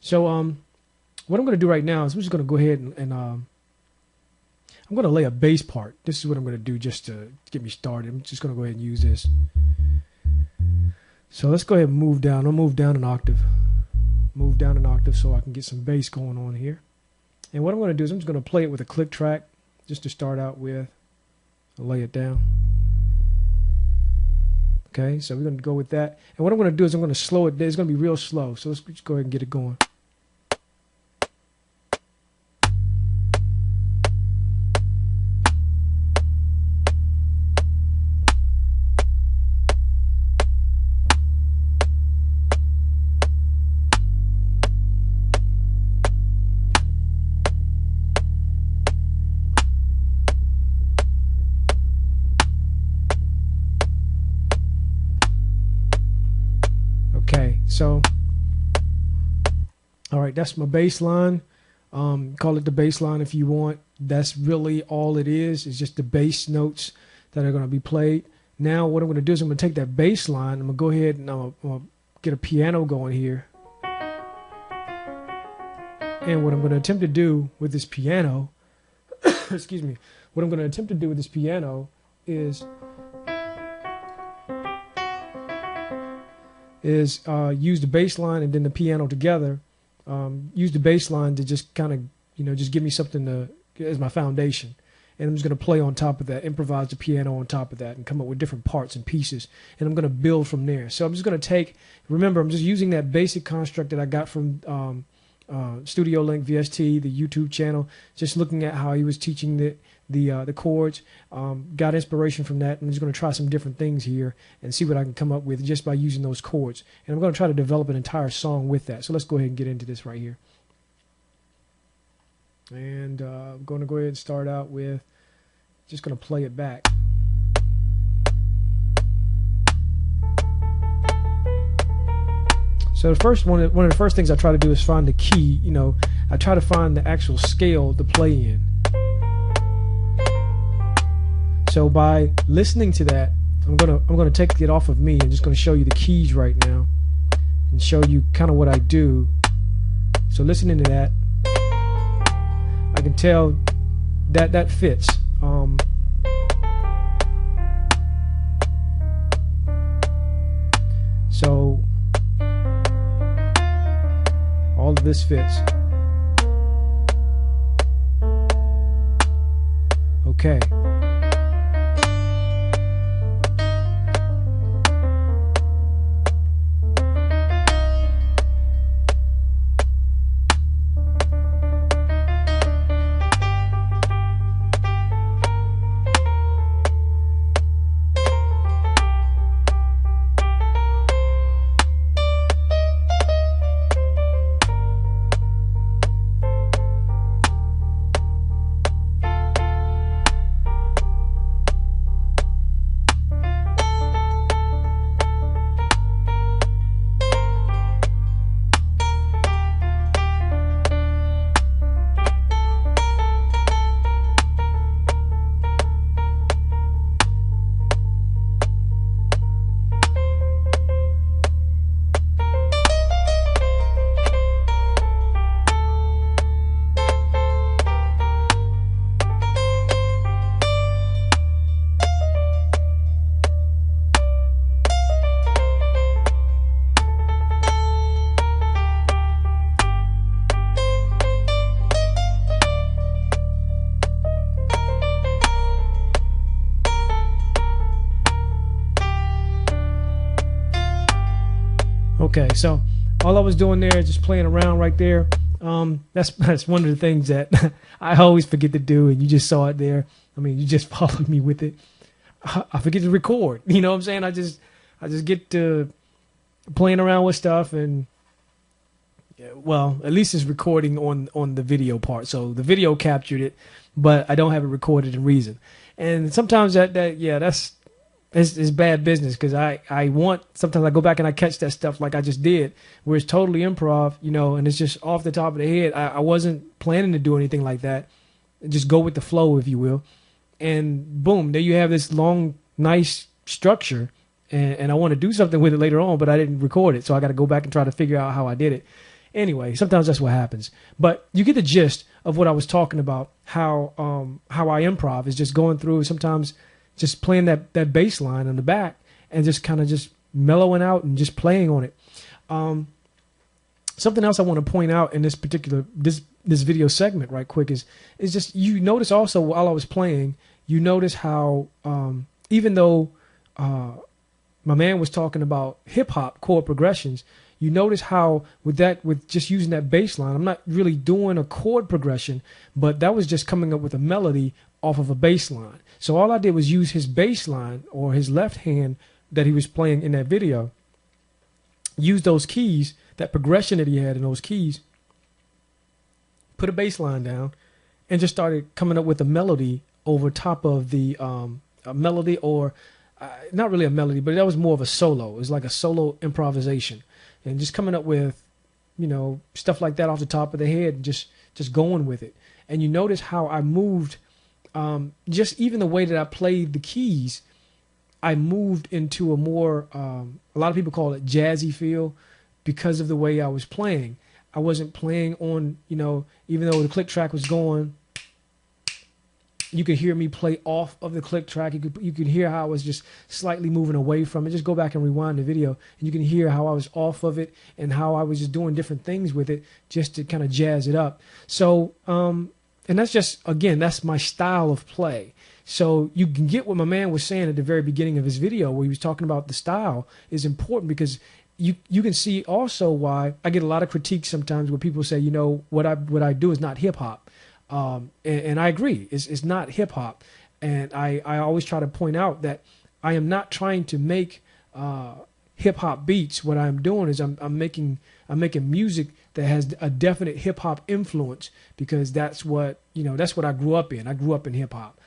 So what I'm going to do right now is I'm just going to go ahead and I'm going to lay a bass part. This is what I'm going to do just to get me started. I'm just going to go ahead and use this. So let's go ahead and move down. I'll move down an octave. Move down an octave so I can get some bass going on here. And what I'm going to do is I'm just going to play it with a click track just to start out with. I'll lay it down. Okay, so we're going to go with that. And what I'm going to do is I'm going to slow it down. It's going to be real slow. So let's just go ahead and get it going. Okay, so, all right, that's my bass line. Call it the bass line if you want. That's really all it is. It's just the bass notes that are going to be played. Now what I'm going to do is I'm going to take that bass line. I'm going to go ahead and I'm going to get a piano going here. And what I'm going to attempt to do with this piano, excuse me, what I'm going to attempt to do with this piano is use the bass line and then the piano together. Use the bass line to just kind of, just give me something as my foundation. And I'm just going to play on top of that, improvise the piano on top of that and come up with different parts and pieces. And I'm going to build from there. So I'm just going to remember, I'm just using that basic construct that I got from Studio Link VST, the YouTube channel, just looking at how he was teaching the chords. Got inspiration from that. I'm just going to try some different things here and see what I can come up with just by using those chords. And I'm going to try to develop an entire song with that. So let's go ahead and get into this right here. And I'm going to go ahead and start out with just going to play it back. So the first one of the first things I try to do is find the key. I try to find the actual scale to play in. So by listening to that, I'm gonna take it off of me and just gonna show you the keys right now and show you kind of what I do. So listening to that, I can tell that fits. So all of this fits. Okay. Okay, so all I was doing there is just playing around right there. That's one of the things that I always forget to do, and you just saw it there. I mean, you just followed me with it. I forget to record. You know what I'm saying? I just get to playing around with stuff, and well, at least it's recording on the video part. So the video captured it, but I don't have it recorded in Reason. And sometimes that's bad business, because sometimes I go back and I catch that stuff like I just did, where it's totally improv, and it's just off the top of the head. I wasn't planning to do anything like that. Just go with the flow, if you will. And boom, there you have this long, nice structure. And I want to do something with it later on, but I didn't record it. So I got to go back and try to figure out how I did it. Anyway, sometimes that's what happens. But you get the gist of what I was talking about. How I improv is just going through, sometimes just playing that bass line on the back and just kind of just mellowing out and just playing on it. Something else I want to point out in this particular this video segment right quick is just, you notice also while I was playing, you notice how even though my man was talking about hip hop chord progressions, you notice how with just using that bass line, I'm not really doing a chord progression, but that was just coming up with a melody off of a bass line. So all I did was use his bass line, or his left hand that he was playing in that video, use those keys, that progression that he had in those keys, put a bass line down, and just started coming up with a melody over top of the a melody, or not really a melody, but that was more of a solo. It was like a solo improvisation, and just coming up with, you know, stuff like that off the top of the head, and just going with it. And you notice how I moved, just even the way that I played the keys, I moved into a more, a lot of people call it jazzy feel, because of the way I was playing. I wasn't playing on, you know, even though the click track was going, you could hear me play off of the click track. You could hear how I was just slightly moving away from it. Just go back and rewind the video, and you can hear how I was off of it and how I was just doing different things with it just to kind of jazz it up. So, and that's just, again, that's my style of play. So you can get what my man was saying at the very beginning of his video, where he was talking about the style is important, because you can see also why I get a lot of critiques sometimes where people say, you know, what I do is not hip hop. And I agree, it's not hip hop. And I always try to point out that I am not trying to make hip hop beats. What I'm doing is I'm making music that has a definite hip hop influence, because that's what, you know, that's what I grew up in. I grew up in hip hop.